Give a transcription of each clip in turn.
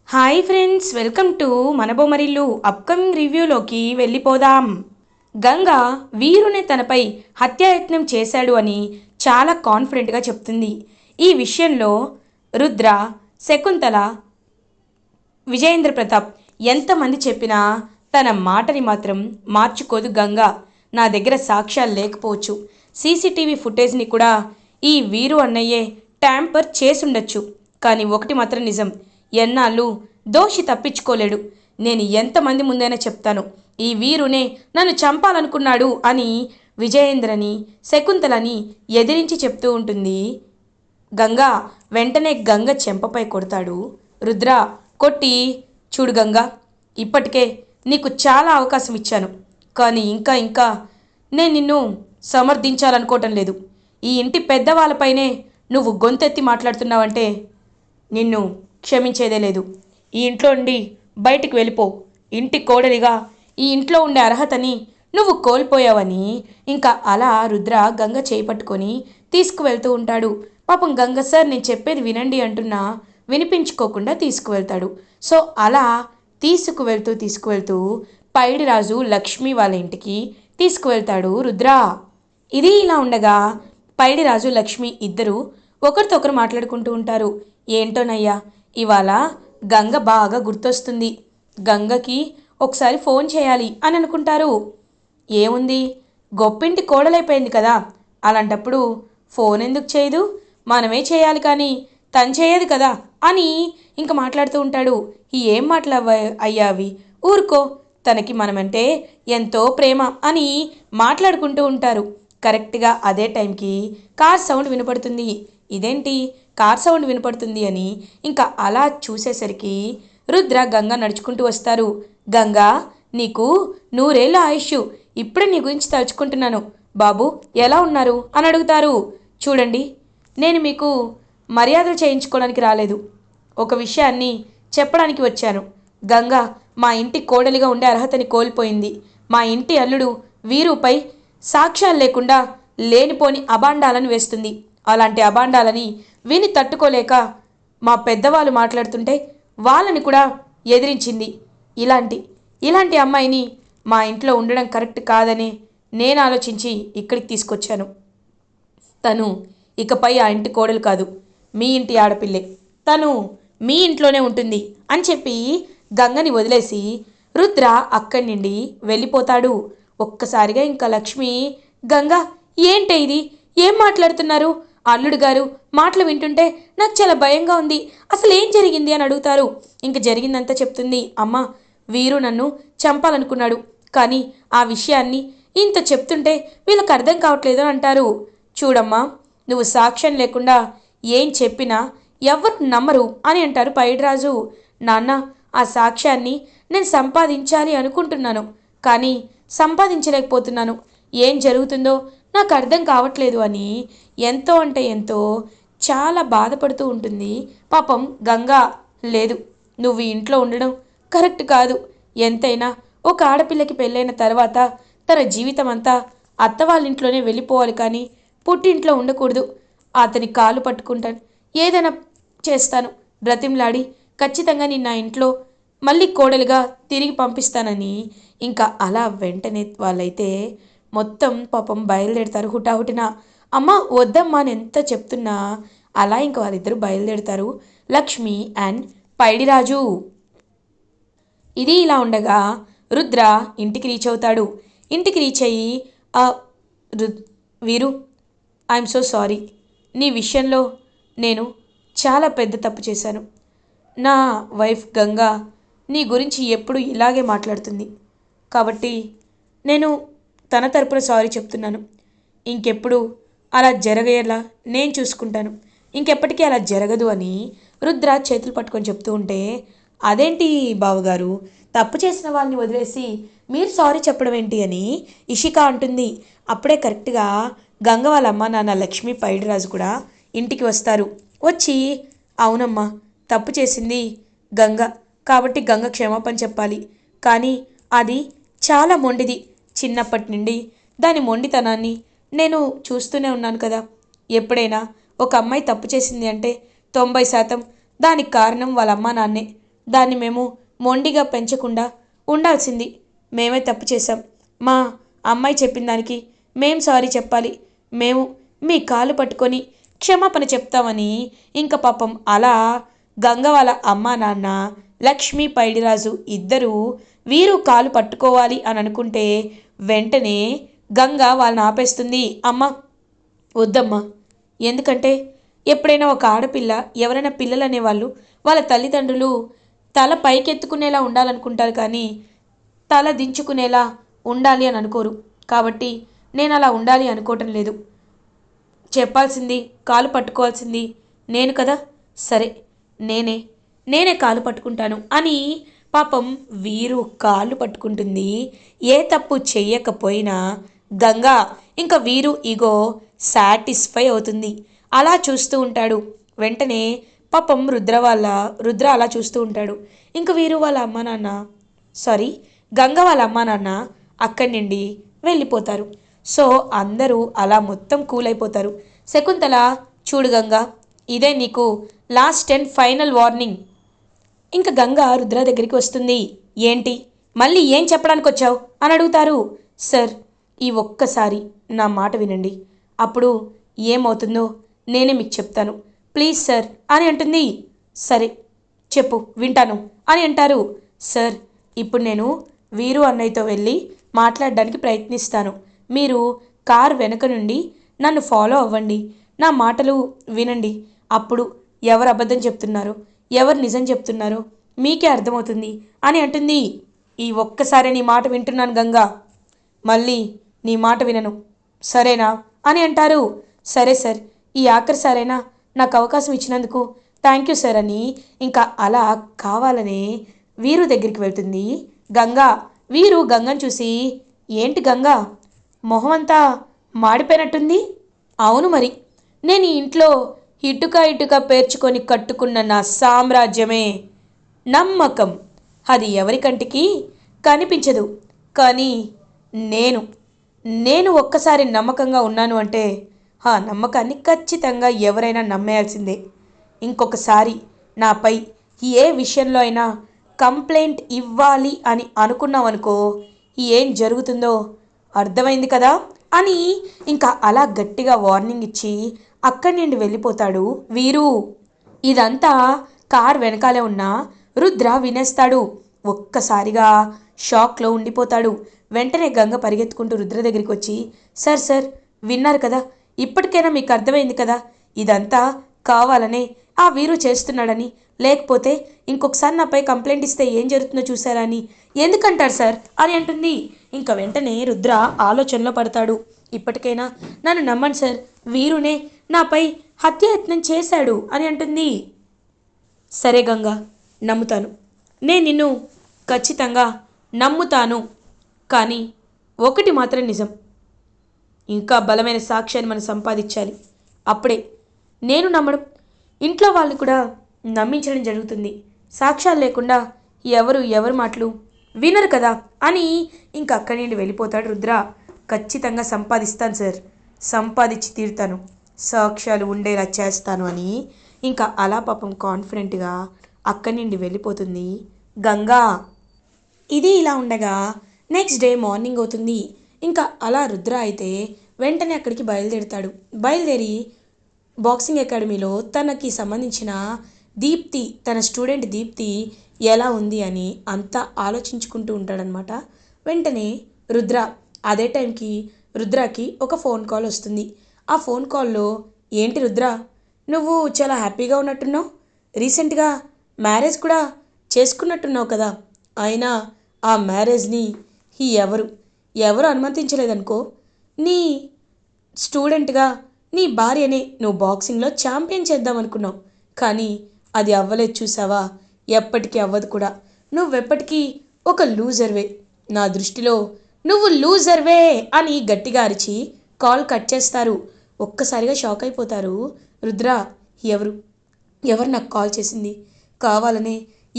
Hi friends, welcome to మన Bommarillu. Upcoming రివ్యూలోకి వెళ్ళిపోదాం. గంగ వీరునే తనపై హత్యాయత్నం చేశాడు అని చాలా కాన్ఫిడెంట్గా చెప్తుంది. ఈ విషయంలో రుద్ర, శకుంతల, విజయేంద్ర ప్రతాప్ ఎంతమంది చెప్పినా తన మాటని మాత్రం మార్చుకోదు గంగ. నా దగ్గర సాక్ష్యాలు లేకపోవచ్చు, సీసీటీవీ ఫుటేజ్ని కూడా ఈ వీరు అన్నయ్యే ట్యాంపర్ చేసుండొచ్చు. కానీ ఒకటి మాత్రం నిజం, ఎన్నాళ్ళు దోషి తప్పించుకోలేడు. నేను ఎంతమంది ముందైనా చెప్తాను, ఈ వీరునే నన్ను చంపాలనుకున్నాడు అని విజయేంద్రని, శకుంతలని ఎదిరించి చెప్తూ ఉంటుంది గంగా. వెంటనే గంగ చెంపపై కొడతాడు రుద్ర. కొట్టి, చూడు గంగా, ఇప్పటికే నీకు చాలా అవకాశం ఇచ్చాను, కానీ ఇంకా నేను నిన్ను సమర్థించాలనుకోవటం లేదు. ఈ ఇంటి పెద్దవాళ్ళపైనే నువ్వు గొంతెత్తి మాట్లాడుతున్నావంటే నిన్ను క్షమించేదే లేదు. ఈ ఇంట్లో నుండి బయటికి వెళ్ళిపో. ఇంటి కోడలిగా ఈ ఇంట్లో ఉండే అర్హతని నువ్వు కోల్పోయావని ఇంకా అలా రుద్ర గంగ చేపట్టుకొని తీసుకువెళ్తూ ఉంటాడు. పాపం గంగ, సార్ నేను చెప్పేది వినండి అంటున్నా వినిపించుకోకుండా తీసుకువెళ్తాడు. సో అలా తీసుకువెళ్తూ పైడిరాజు లక్ష్మి వాళ్ళ ఇంటికి తీసుకువెళ్తాడు రుద్ర. ఇది ఇలా ఉండగా పైడిరాజు లక్ష్మి ఇద్దరు ఒకరితో ఒకరు మాట్లాడుకుంటూ ఉంటారు. ఏంటోనయ్యా, ఇవాళ గంగ బాగా గుర్తొస్తుంది. గంగకి ఒకసారి ఫోన్ చేయాలి అని అనుకుంటారు. ఏముంది, గొప్పింటి కోడలైపోయింది కదా, అలాంటప్పుడు ఫోన్ ఎందుకు చేయదు, మనమే చేయాలి కానీ తను చేయదు కదా అని ఇంక మాట్లాడుతూ ఉంటాడు. ఏం మాటలు అయ్యా అవి, ఊరుకో, తనకి మనమంటే ఎంతో ప్రేమ అని మాట్లాడుకుంటూ ఉంటారు. కరెక్ట్గా అదే టైంకి కార్ సౌండ్ వినపడుతుంది. ఇదేంటి కార్ సౌండ్ వినపడుతుంది అని ఇంకా అలా చూసేసరికి రుద్ర గంగ నడుచుకుంటూ వస్తారు. గంగా, నీకు 100 ఏళ్ళ ఆయుష్, ఇప్పుడే నీ గురించి తలుచుకుంటున్నాను. బాబు ఎలా ఉన్నారు అని అడుగుతారు. చూడండి, నేను మీకు మర్యాదలు చేయించుకోవడానికి రాలేదు, ఒక విషయాన్ని చెప్పడానికి వచ్చాను. గంగ మా ఇంటి కోడలిగా ఉండే అర్హతని కోల్పోయింది. మా ఇంటి అల్లుడు వీరుపై సాక్ష్యాలు లేకుండా లేనిపోని అబాండాలను వేస్తుంది. అలాంటి అబాండాలని విని తట్టుకోలేక మా పెద్దవాళ్ళు మాట్లాడుతుంటే వాళ్ళని కూడా ఎదిరించింది. ఇలాంటి అమ్మాయిని మా ఇంట్లో ఉండడం కరెక్ట్ కాదని నేను ఆలోచించి ఇక్కడికి తీసుకొచ్చాను. తను ఇకపై ఆ ఇంటి కోడలు కాదు, మీ ఇంటి ఆడపిల్లే. తను మీ ఇంట్లోనే ఉంటుంది అని చెప్పి గంగని వదిలేసి రుద్ర అక్కడి నుండి వెళ్ళిపోతాడు. ఒక్కసారిగా ఇంకా లక్ష్మి, గంగా ఏంటే ఇది, ఏం మాట్లాడుతున్నారు, అల్లుడు గారు మాటలు వింటుంటే నాకు చాలా భయంగా ఉంది, అసలు ఏం జరిగింది అని అడుగుతారు. ఇంక జరిగిందంతా చెప్తుంది. అమ్మ, వీరు నన్ను చంపాలనుకున్నాడు, కానీ ఆ విషయాన్ని ఇంత చెప్తుంటే వీళ్ళకి అర్థం కావట్లేదు అని అంటారు. చూడమ్మా, నువ్వు సాక్ష్యం లేకుండా ఏం చెప్పినా ఎవరు నమ్మరు అని అంటారు పైడిరాజు. నాన్న, ఆ సాక్ష్యాన్ని నేను సంపాదించాలి అనుకుంటున్నాను, కానీ సంపాదించలేకపోతున్నాను. ఏం జరుగుతుందో నాకు అర్థం కావట్లేదు అని ఎంతో అంటే ఎంతో చాలా బాధపడుతూ ఉంటుంది పాపం గంగా. లేదు, నువ్వు ఇంట్లో ఉండడం కరెక్ట్ కాదు. ఎంతైనా ఒక ఆడపిల్లకి పెళ్ళైన తర్వాత తన జీవితం అంతా అత్త వాళ్ళ ఇంట్లోనే వెళ్ళిపోవాలి, కానీ పుట్టింట్లో ఉండకూడదు. అతని కాలు పట్టుకుంటాను, ఏదైనా చేస్తాను, బ్రతిమ్లాడి ఖచ్చితంగా నిన్న నా ఇంట్లో మళ్ళీ కోడలుగా తిరిగి పంపిస్తానని ఇంకా అలా వెంటనే వాళ్ళైతే మొత్తం పాపం బయలుదేరుతారు హుటాహుటిన. అమ్మ వద్దమ్మా అని ఎంత చెప్తున్నా అలా ఇంకా వాళ్ళిద్దరూ బయలుదేరుతారు, లక్ష్మి అండ్ పైడిరాజు. ఇది ఇలా ఉండగా రుద్ర ఇంటికి రీచ్ అవుతాడు. ఇంటికి రీచ్ అయ్యి వీరు, ఐఎమ్ సో సారీ, నీ విషయంలో నేను చాలా పెద్ద తప్పు చేశాను. నా వైఫ్ గంగా నీ గురించి ఎప్పుడు ఇలాగే మాట్లాడుతుంది, కాబట్టి నేను తన తరపున సారీ చెప్తున్నాను. ఇంకెప్పుడు అలా జరగేలా నేను చూసుకుంటాను, ఇంకెప్పటికీ అలా జరగదు అని రుద్ర చేతులు పట్టుకొని చెప్తూ ఉంటే, అదేంటి బావగారు, తప్పు చేసిన వాళ్ళని వదిలేసి మీరు సారీ చెప్పడం ఏంటి అని ఇషిక అంటుంది. అప్పుడే కరెక్ట్గా గంగ వాళ్ళ అమ్మ నాన్న లక్ష్మి, పైడిరాజు కూడా ఇంటికి వస్తారు. వచ్చి, అవునమ్మా, తప్పు చేసింది గంగ, కాబట్టి గంగ క్షమాపణ చెప్పాలి, కానీ అది చాలా మొండిది. చిన్నప్పటి నుండి దాని మొండితనాన్ని నేను చూస్తూనే ఉన్నాను కదా. ఎప్పుడైనా ఒక అమ్మాయి తప్పు చేసింది అంటే 90% దానికి కారణం వాళ్ళ అమ్మా నాన్నే. దాన్ని మేము మొండిగా పెంచకుండా ఉండాల్సింది. మేమే తప్పు చేశాం. మా అమ్మాయి చెప్పిన దానికి మేం సారీ చెప్పాలి. మేము మీ కాలు పట్టుకొని క్షమాపణ చెప్తామని ఇంక పాపం అలా గంగ వాళ్ళ అమ్మా నాన్న లక్ష్మి పైడిరాజు ఇద్దరూ వీరు కాలు పట్టుకోవాలి అని అనుకుంటే వెంటనే గంగ వాళ్ళని ఆపేస్తుంది. అమ్మ వద్దమ్మా. ఎందుకంటే ఎప్పుడైనా ఒక ఆడపిల్ల ఎవరైనా పిల్లలు అనేవాళ్ళు వాళ్ళ తల్లిదండ్రులు తల పైకెత్తుకునేలా ఉండాలనుకుంటారు కానీ తల దించుకునేలా ఉండాలి అని అనుకోరు. కాబట్టి నేను అలా ఉండాలి అనుకోవటం లేదు. చెప్పాల్సింది కాలు పట్టుకోవాల్సింది నేను కదా. సరే, నేనే నేనే కాలు పట్టుకుంటాను అని పాపం వీరు కాళ్ళు పట్టుకుంటుంది. ఏ తప్పు చెయ్యకపోయినా గంగా ఇంకా వీరు ఈగో సాటిస్ఫై అవుతుంది. అలా చూస్తూ ఉంటాడు. వెంటనే పాపం రుద్ర అలా చూస్తూ ఉంటాడు. ఇంక వీరు వాళ్ళ అమ్మ నాన్న సారీ గంగ వాళ్ళ అమ్మ నాన్న అక్కడి నుండి వెళ్ళిపోతారు. సో అందరూ అలా మొత్తం కూల్ అయిపోతారు. శకుంతల, చూడు గంగా, ఇదే నీకు లాస్ట్ అండ్ ఫైనల్ వార్నింగ్. ఇంక గంగ రుద్ర దగ్గరికి వస్తుంది. ఏంటి, మళ్ళీ ఏం చెప్పడానికి వచ్చావు అని అడుగుతారు. సార్, ఈ ఒక్కసారి నా మాట వినండి. అప్పుడు ఏమవుతుందో నేనే మీకు చెప్తాను. ప్లీజ్ సార్ అని అంటుంది. సరే చెప్పు, వింటాను అని అంటారు. సార్, ఇప్పుడు నేను వీరు అన్నయ్యతో వెళ్ళి మాట్లాడడానికి ప్రయత్నిస్తాను. మీరు కార్ వెనక నుండి నన్ను ఫాలో అవ్వండి. నా మాటలు వినండి. అప్పుడు ఎవరు అబద్ధం చెప్తున్నారో ఎవరు నిజం చెప్తున్నారో మీకే అర్థమవుతుంది అని అంటుంది. ఈ ఒక్కసారి నీ మాట వింటున్నాను గంగా, మళ్ళీ నీ మాట వినను, సరేనా అని అంటారు. సరే సార్, ఈ ఆఖరి సారైనా నాకు అవకాశం ఇచ్చినందుకు థ్యాంక్ యూ సార్ అని ఇంకా అలా కావాలనే వీరు దగ్గరికి వెళ్తుంది గంగా. వీరు గంగను చూసి, ఏంటి గంగా, మొహం అంతా మాడిపోయినట్టుంది. అవును మరి, నేను ఈ ఇంట్లో ఇటుక ఇటుక పేర్చుకొని కట్టుకున్న నా సామ్రాజ్యమే నమ్మకం. అది ఎవరి కంటికి కనిపించదు. కానీ నేను నేను ఒక్కసారి నమ్మకంగా ఉన్నాను అంటే ఆ నమ్మకాన్ని ఖచ్చితంగా ఎవరైనా నమ్మేయాల్సిందే. ఇంకొకసారి నాపై ఏ విషయంలో అయినా కంప్లైంట్ ఇవ్వాలి అని అనుకున్నావనుకో, ఏం జరుగుతుందో అర్థమైంది కదా అని ఇంకా అలా గట్టిగా వార్నింగ్ ఇచ్చి అక్కడి నుండి వెళ్ళిపోతాడు వీరు. ఇదంతా కార్ వెనకాలే ఉన్న రుద్ర వినేస్తాడు. ఒక్కసారిగా షాక్లో ఉండిపోతాడు. వెంటనే గంగ పరిగెత్తుకుంటూ రుద్ర దగ్గరికి వచ్చి, సార్ సార్, విన్నారు కదా, ఇప్పటికైనా మీకు అర్థమైంది కదా, ఇదంతా కావాలనే ఆ వీరు చేస్తున్నాడని, లేకపోతే ఇంకొకసారి నాపై కంప్లైంట్ ఇస్తే ఏం జరుగుతుందో చూసారా అని ఎందుకంటారు సార్ అని అంటుంది. ఇంకా వెంటనే రుద్ర ఆలోచనలో పడతాడు. ఇప్పటికైనా నన్ను నమ్మండి సార్, వీరునే నాపై హత్యాయత్నం చేశాడు అని అంటుంది. సరే గంగా, నమ్ముతాను, నేను నిన్ను ఖచ్చితంగా నమ్ముతాను. కానీ ఒకటి మాత్రం నిజం, ఇంకా బలమైన సాక్ష్యాన్ని మనం సంపాదించాలి. అప్పుడే నేను నమ్మడం, ఇంట్లో వాళ్ళు కూడా నమ్మించడం జరుగుతుంది. సాక్ష్యాలు లేకుండా ఎవరు మాటలు వినరు కదా అని ఇంకా అక్కడి నుండి వెళ్ళిపోతాడు రుద్ర. ఖచ్చితంగా సంపాదిస్తాను సార్, సంపాదించి తీరుతాను, సాక్ష్యాలు ఉండేలా చేస్తాను అని ఇంకా అలా పాపం కాన్ఫిడెంట్గా అక్కడి నుండి వెళ్ళిపోతుంది గంగా. ఇది ఇలా ఉండగా నెక్స్ట్ డే మార్నింగ్ అవుతుంది. ఇంకా అలా రుద్ర అయితే వెంటనే అక్కడికి బయలుదేరి బాక్సింగ్ అకాడమీలో తనకి సంబంధించిన దీప్తి, తన స్టూడెంట్ దీప్తి ఎలా ఉంది అని అంతా ఆలోచించుకుంటూ ఉంటాడనమాట. వెంటనే అదే టైంకి రుద్రకి ఒక ఫోన్ కాల్ వస్తుంది. ఆ ఫోన్ కాల్లో, ఏంటి రుద్ర, నువ్వు చాలా హ్యాపీగా ఉన్నట్టున్నావు, రీసెంట్గా మ్యారేజ్ కూడా చేసుకున్నట్టున్నావు కదా, అయినా ఆ మ్యారేజ్ని ఎవరు అనుమతించలేదనుకో, నీ స్టూడెంట్గా నీ భార్యనే నువ్వు బాక్సింగ్లో ఛాంపియన్ చేద్దాం అనుకున్నావు, కానీ అది అవ్వలేదు చూసావా, ఎప్పటికీ అవ్వదు కూడా, నువ్వెప్పటికీ ఒక లూజర్వే, నా దృష్టిలో నువ్వు లూజర్వే అని గట్టిగా అరిచి కాల్ కట్ చేస్తారు. ఒక్కసారిగా షాక్ అయిపోతారు రుద్ర. ఎవరు నాకు కాల్ చేసింది, కావాలనే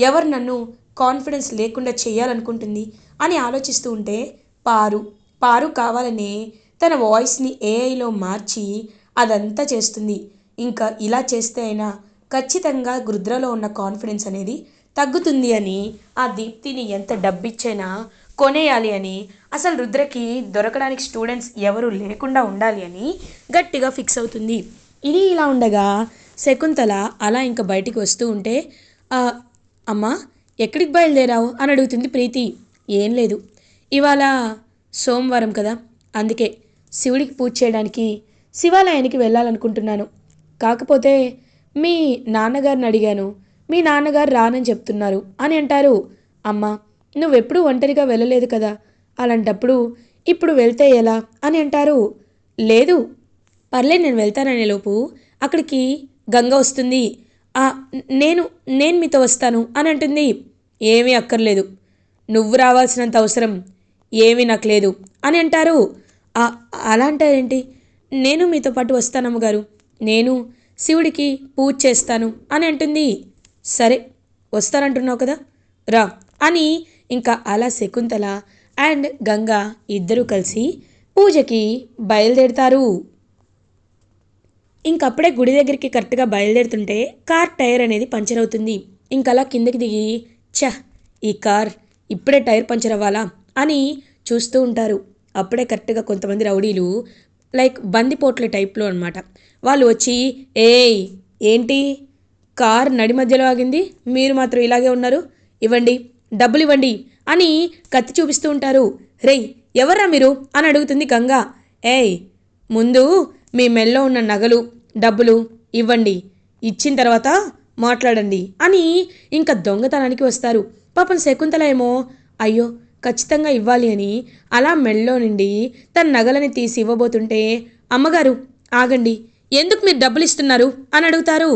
ఎవరు నన్ను కాన్ఫిడెన్స్ లేకుండా చేయాలనుకుంటుంది అని ఆలోచిస్తూ ఉంటే పారు కావాలనే తన వాయిస్ని ఏఐలో మార్చి అదంతా చేస్తుంది. ఇంకా ఇలా చేస్తే అయినా ఖచ్చితంగా రుద్రలో ఉన్న కాన్ఫిడెన్స్ అనేది తగ్గుతుంది అని ఆ దీప్తిని ఎంత డబ్బిచ్చైనా కొనేయాలి అని, అసలు రుద్రకి దొరకడానికి స్టూడెంట్స్ ఎవరు లేకుండా ఉండాలి అని గట్టిగా ఫిక్స్ అవుతుంది. ఇది ఇలా ఉండగా శకుంతల అలా ఇంకా బయటికి వస్తూ ఉంటే, అమ్మా ఎక్కడికి బయలుదేరావు అని అడుగుతుంది ప్రీతి. ఏం లేదు, ఇవాళ సోమవారం కదా, అందుకే శివుడికి పూజ చేయడానికి శివాలయానికి వెళ్ళాలనుకుంటున్నాను. కాకపోతే మీ నాన్నగారిని అడిగాను, మీ నాన్నగారు రానని చెప్తున్నారు అని అంటారు. అమ్మా నువ్వెప్పుడూ ఒంటరిగా వెళ్ళలేదు కదా, అలాంటప్పుడు ఇప్పుడు వెళ్తే ఎలా అని అంటారు. లేదు పర్లేదు, నేను వెళ్తాననే లోపు అక్కడికి గంగ వస్తుంది. నేను నేను మీతో వస్తాను అని అంటుంది. ఏమీ అక్కర్లేదు, నువ్వు రావాల్సినంత అవసరం ఏమీ నాకు లేదు అని అంటారు. అలా అంటారేంటి, నేను మీతో పాటు వస్తానమ్మగారు, నేను శివుడికి పూజ చేస్తాను అని అంటుంది. సరే వస్తానంటున్నావు కదా, రా అని ఇంకా అలా శకుంతల అండ్ గంగ ఇద్దరూ కలిసి పూజకి బయలుదేరుతారు. ఇంకప్పుడే గుడి దగ్గరికి కరెక్ట్గా బయలుదేరుతుంటే కార్ టైర్ అనేది పంచర్ అవుతుంది. ఇంకలా కిందకి దిగి ఈ కార్ ఇప్పుడే టైర్ పంచర్ అవ్వాలా అని చూస్తూ ఉంటారు. అప్పుడే కరెక్ట్గా కొంతమంది రౌడీలు, లైక్ బందిపోట్ల టైప్లో అనమాట, వాళ్ళు వచ్చి ఏంటి కార్ నడి మధ్యలో ఆగింది, మీరు మాత్రం ఇలాగే ఉన్నారు, ఇవ్వండి డబ్బులు ఇవ్వండి అని కత్తి చూపిస్తూ ఉంటారు. రేయ్ ఎవర్రా మీరు అని అడుగుతుంది గంగ. ముందు మీ మెల్లో ఉన్న నగలు డబ్బులు ఇవ్వండి, ఇచ్చిన తర్వాత మాట్లాడండి అని ఇంకా దొంగతనానికి వస్తారు. పాపం శకుంతల ఏమో అయ్యో ఖచ్చితంగా ఇవ్వాలి అని అలా మెల్లో నుండి తన నగలని తీసి ఇవ్వబోతుంటే, అమ్మగారు ఆగండి, ఎందుకు మీరు డబ్బులు ఇస్తున్నారు అని అడుగుతారు.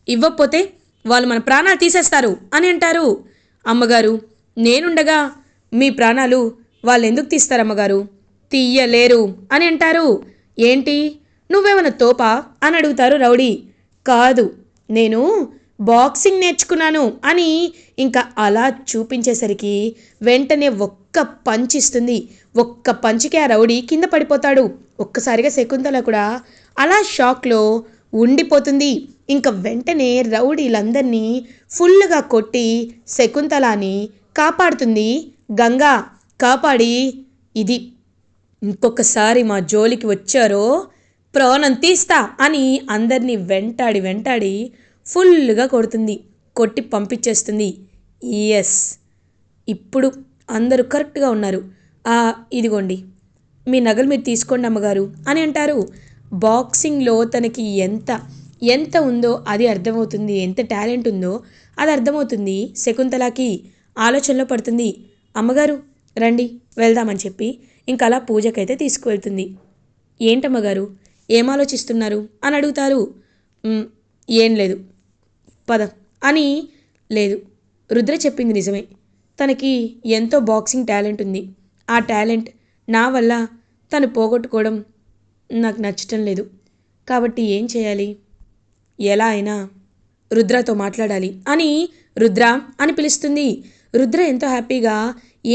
ఇవ్వకపోతే వాళ్ళు మన ప్రాణాలు తీసేస్తారు అని అంటారు. అమ్మగారు నేనుండగా మీ ప్రాణాలు వాళ్ళు ఎందుకు తీస్తారమ్మగారు, తీయలేరు అని అంటారు. ఏంటి నువ్వేమన్నా తోపా అని అడుగుతారు రౌడీ. కాదు, నేను బాక్సింగ్ నేర్చుకున్నాను అని ఇంకా అలా చూపించేసరికి వెంటనే ఒక్క పంచ్ ఇస్తుంది. ఒక్క పంచికి ఆ రౌడీ కింద పడిపోతాడు. ఒక్కసారిగా శకుంతల కూడా అలా షాక్లో ఉండిపోతుంది. ఇంకా వెంటనే రౌడీలందరినీ ఫుల్గా కొట్టి శకుంతలాని కాపాడుతుంది గంగా. కాపాడి ఇది ఇంకొకసారి మా జోలికి వచ్చారో ప్రాణం తీస్తా అని అందరినీ వెంటాడి ఫుల్గా కొడుతుంది. కొట్టి పంపించేస్తుంది. ఎస్, ఇప్పుడు అందరూ కరెక్ట్గా ఉన్నారు, ఇదిగోండి మీ నగలు మీరు తీసుకోండి అమ్మగారు అని అంటారు. బాక్సింగ్లో తనకి ఎంత ఉందో అది అర్థమవుతుంది, ఎంత టాలెంట్ ఉందో అది అర్థమవుతుంది. శకుంతలకి ఆలోచనలో పడుతుంది. అమ్మగారు రండి వెళ్దామని చెప్పి ఇంకా అలా పూజకైతే తీసుకువెళ్తుంది. ఏంటమ్మగారు ఏం ఆలోచిస్తున్నారు అని అడుగుతారు. ఏం లేదు పద అని. లేదు, రుద్ర చెప్పింది నిజమే, తనకి ఎంతో బాక్సింగ్ టాలెంట్ ఉంది. ఆ టాలెంట్ నా వల్ల తను పోగొట్టుకోవడం నాకు నచ్చటం లేదు. కాబట్టి ఏం చేయాలి, ఎలా అయినా రుద్రతో మాట్లాడాలి అని రుద్ర అని పిలుస్తుంది. రుద్ర ఎంతో హ్యాపీగా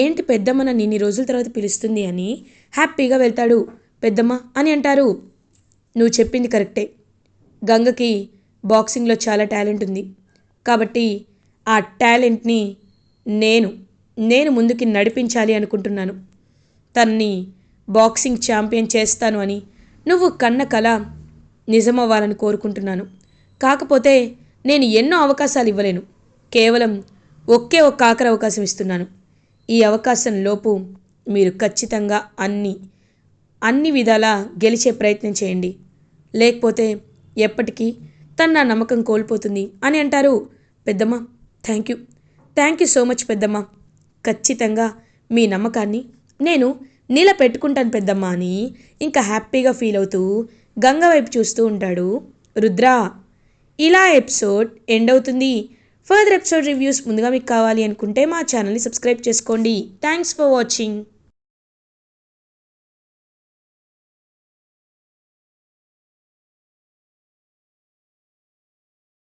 ఏంటి పెద్దమ్మ నన్ను ఇన్ని రోజుల తర్వాత పిలుస్తుంది అని హ్యాపీగా వెళ్తాడు. పెద్దమ్మ అని అంటారు. నువ్వు చెప్పింది కరెక్టే, గంగకి బాక్సింగ్లో చాలా టాలెంట్ ఉంది. కాబట్టి ఆ టాలెంట్ని నేను ముందుకి నడిపించాలి అనుకుంటున్నాను. తన్ని బాక్సింగ్ ఛాంపియన్ చేస్తాను అని నువ్వు కన్న కల నిజమవ్వాలని కోరుకుంటున్నాను. కాకపోతే నేను ఎన్నో అవకాశాలు ఇవ్వలేను, కేవలం ఒకే ఒక్క ఆఖరి అవకాశం ఇస్తున్నాను. ఈ అవకాశం లోపు మీరు ఖచ్చితంగా అన్ని విధాలా గెలిచే ప్రయత్నం చేయండి, లేకపోతే ఎప్పటికీ తన నమ్మకం కోల్పోతుంది అని అంటారు. పెద్దమ్మ థ్యాంక్ యూ సో మచ్ పెద్దమ్మ, ఖచ్చితంగా మీ నమ్మకాన్ని నేను నిలబెట్టుకుంటాను పెద్దమ్మ అని ఇంకా హ్యాపీగా ఫీల్ అవుతూ గంగ వైపు చూస్తూ ఉంటాడు రుద్ర. ఇలా ఎపిసోడ్ ఎండ్ అవుతుంది. ఫర్దర్ ఎపిసోడ్ రివ్యూస్ ముందుగా మీకు కావాలి అనుకుంటే మా ఛానల్ని సబ్స్క్రైబ్ చేసుకోండి. Thanks for watching.